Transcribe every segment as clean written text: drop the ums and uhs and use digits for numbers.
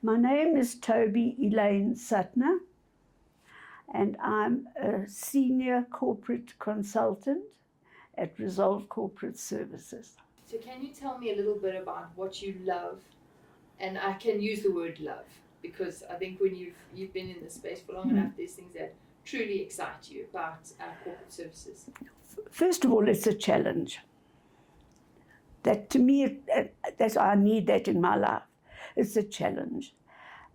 My name is Tobi Elaine Suttner, and I'm a senior corporate consultant at Resolve Corporate Services. So can you tell me a little bit about what you love? And I can use the word love because I think when you've been in this space for long enough, there's things that truly excite you about corporate services. First of all, it's a challenge. That to me, I need that in my life. It's a challenge.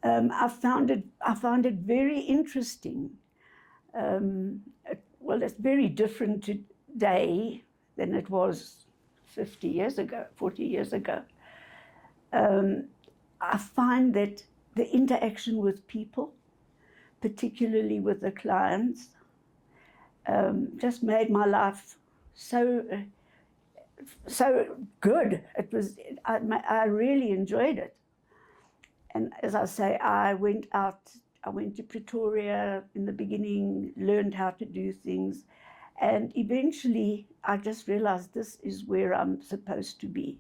I found it very interesting. It's very different today than it was 50 years ago, 40 years ago. I find that the interaction with people, particularly with the clients, just made my life so good. I really enjoyed it. And as I say, I went to Pretoria in the beginning, learned how to do things, and eventually I just realized this is where I'm supposed to be.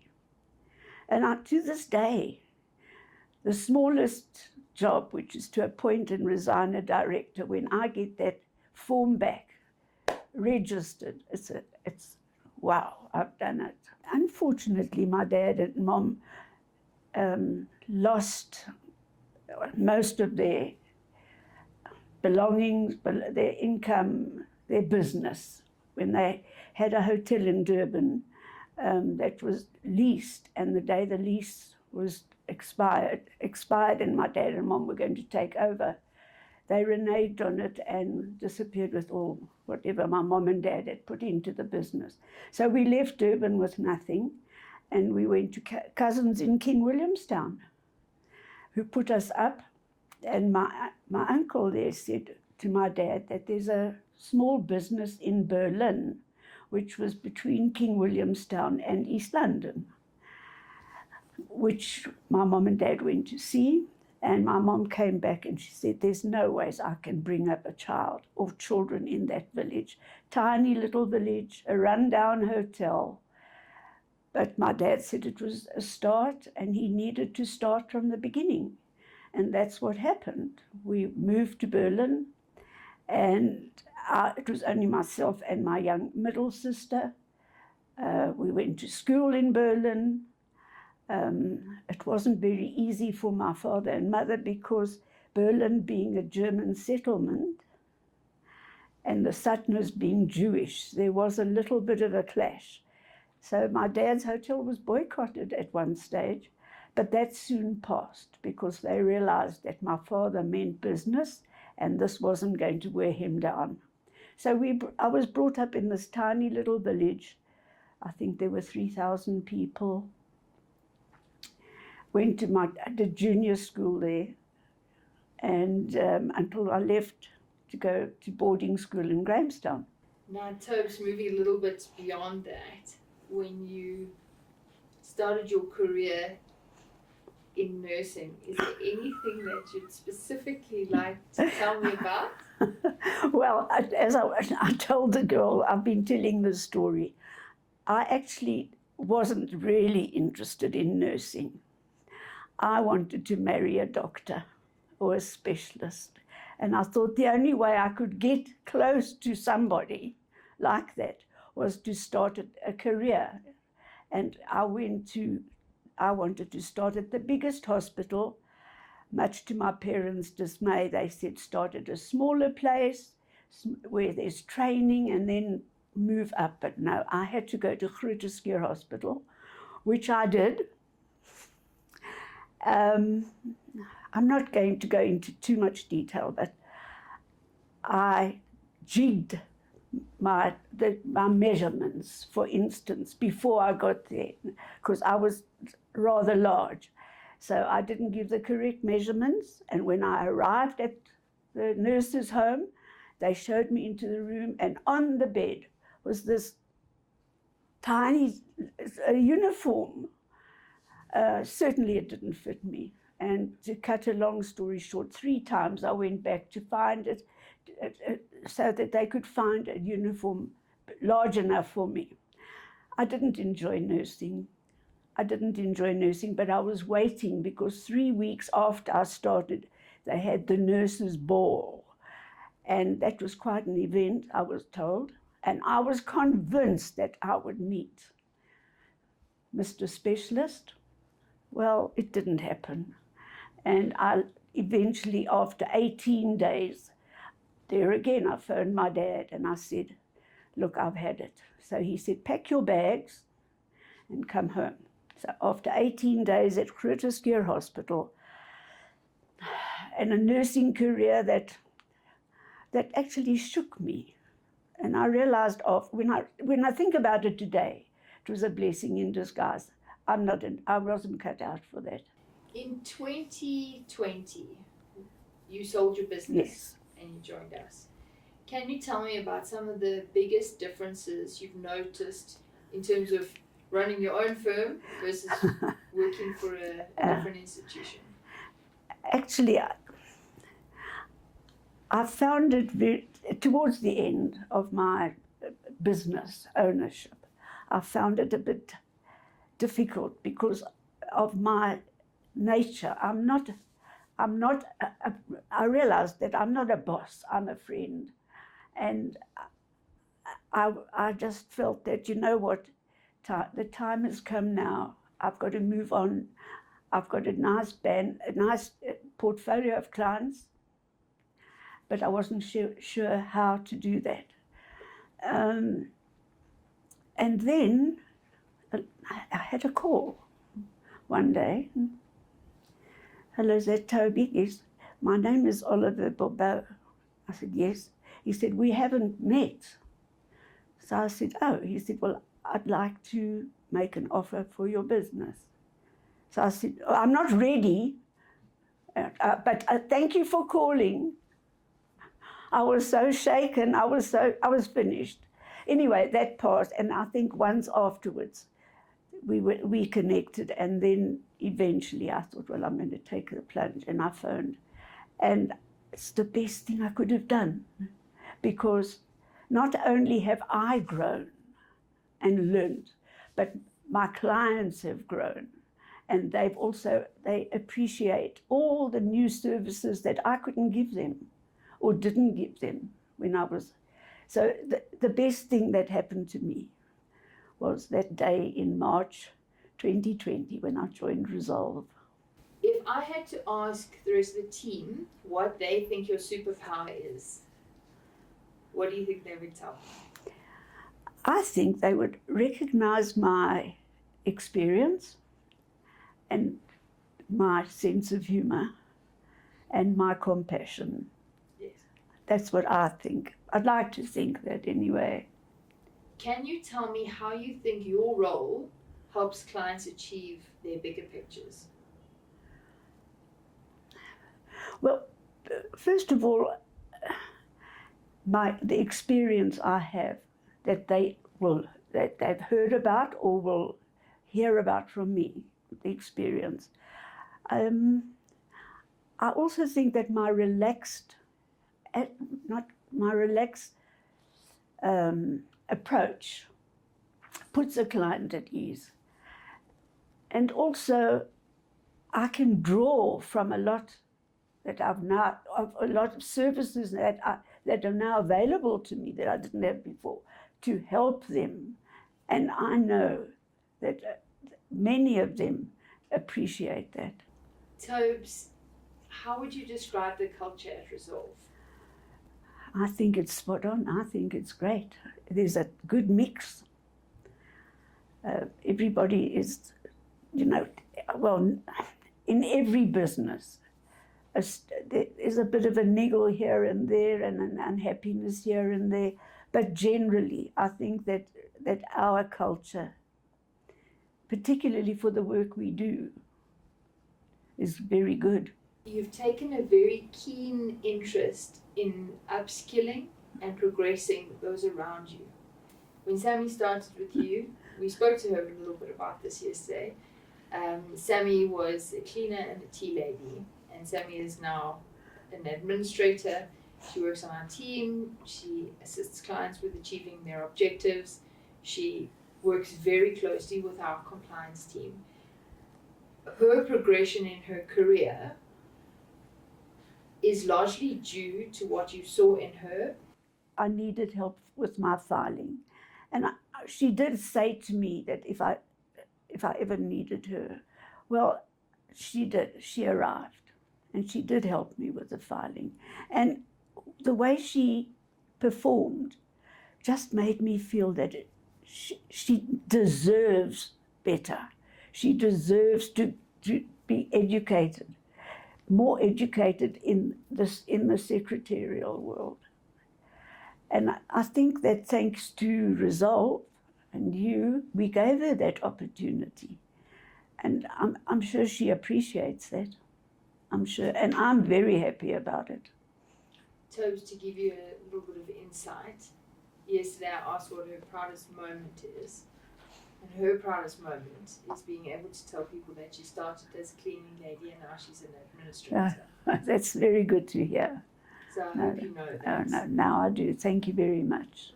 And to this day, the smallest job, which is to appoint and resign a director, when I get that form back, registered, it's wow, I've done it. Unfortunately, my dad and mom lost most of their belongings, their income, their business, when they had a hotel in Durban that was leased, and the day the lease was expired and my dad and mom were going to take over, they reneged on it and disappeared with all whatever my mom and dad had put into the business. So we left Durban with nothing, and we went to cousins in King Williamstown, who put us up. And my uncle there said to my dad that there's a small business in Berlin, which was between King Williamstown and East London, which my mom and dad went to see. And my mom came back and she said, there's no ways I can bring up a child or children in that village. Tiny little village, a rundown hotel. But my dad said it was a start, and he needed to start from the beginning. And that's what happened. We moved to Berlin, and it was only myself and my young middle sister. We went to school in Berlin. It wasn't very easy for my father and mother because Berlin being a German settlement and the Suttners being Jewish, there was a little bit of a clash. So my dad's hotel was boycotted at one stage, but that soon passed because they realized that my father meant business and this wasn't going to wear him down. So I was brought up in this tiny little village. I think there were 3,000 people. I did junior school there, and until I left to go to boarding school in Grahamstown. Now, Tobes, moving a little bit beyond that, when you started your career in nursing, is there anything that you'd specifically like to tell me about? Well, as I told the girl, I've been telling this story, I actually wasn't really interested in nursing. I wanted to marry a doctor or a specialist. And I thought the only way I could get close to somebody like that was to start a career. And I wanted to start at the biggest hospital. Much to my parents' dismay, they said start at a smaller place where there's training and then move up. But no, I had to go to Groote Hospital, which I did. I'm not going to go into too much detail, but I jigged my measurements, for instance, before I got there, because I was rather large. So I didn't give the correct measurements, and when I arrived at the nurse's home, they showed me into the room, and on the bed was this tiny uniform. Certainly it didn't fit me. And to cut a long story short, 3 times I went back to find it so that they could find a uniform large enough for me. I didn't enjoy nursing. I didn't enjoy nursing, but I was waiting because 3 weeks after I started, they had the nurses' ball. And that was quite an event, I was told. And I was convinced that I would meet Mr. Specialist. Well, it didn't happen. And I eventually, after 18 days, there again, I phoned my dad and I said, look, I've had it. So he said, pack your bags and come home. So after 18 days at Groote Hospital, and a nursing career that actually shook me. And I realized when I think about it today, it was a blessing in disguise. I wasn't cut out for that. In 2020, you sold your business. Yes. And you joined us. Can you tell me about some of the biggest differences you've noticed in terms of running your own firm versus working for a different institution? Actually, I found it towards the end of my business ownership. I found it a bit difficult because of my nature. I realized that I'm not a boss, I'm a friend. And I just felt that, you know what, the time has come now. I've got to move on. I've got a nice portfolio of clients, but I wasn't sure how to do that. And then I had a call one day. Hello, is that Tobi? Yes. My name is Oliver Bobo. I said, yes. He said, we haven't met. So I said, oh. He said, well, I'd like to make an offer for your business. So I said, oh, I'm not ready, but thank you for calling. I was so shaken. I was finished. Anyway, that passed, and I think once afterwards, we connected, and then eventually I thought, well, I'm going to take the plunge, and I phoned. And it's the best thing I could have done, because not only have I grown and learned, but my clients have grown, and they appreciate all the new services that I couldn't give them or didn't give them when I was. So the best thing that happened to me was that day in March 2020 when I joined Resolve. If I had to ask the rest of the team what they think your superpower is, what do you think they would tell me? I think they would recognize my experience and my sense of humor and my compassion. Yes. That's what I think. I'd like to think that anyway. Can you tell me how you think your role helps clients achieve their bigger pictures? Well, first of all, the experience I have that they've heard about or will hear about from me, the experience. I also think that my relaxed approach puts a client at ease. And also, I can draw from a lot of services that are now available to me that I didn't have before to help them. And I know that many of them appreciate that. Tobes, how would you describe the culture at Resolve? I think it's spot on. I think it's great. There's a good mix. Everybody is, well, in every business, there's a bit of a niggle here and there and an unhappiness here and there. But generally, I think that our culture, particularly for the work we do, is very good. You've taken a very keen interest in upskilling and progressing those around you. When Sammy started with you, we spoke to her a little bit about this yesterday. Sammy was a cleaner and a tea lady, and Sammy is now an administrator. She works on our team. She assists clients with achieving their objectives. She works very closely with our compliance team. Her progression in her career is largely due to what you saw in her. I needed help with my filing. And she did say to me that if I ever needed her, well, she did. She arrived and she did help me with the filing. And the way she performed just made me feel that she deserves better. She deserves to be educated, more educated in the secretarial world. And I think that thanks to Resolve and you, we gave her that opportunity. And I'm sure she appreciates that. I'm sure, and I'm very happy about it. Tobes, to give you a little bit of insight, yesterday I asked what her proudest moment is. And her proudest moment is being able to tell people that she started as a cleaning lady and now she's an administrator. That's very good to hear. So I hope you know that. No, now I do. Thank you very much.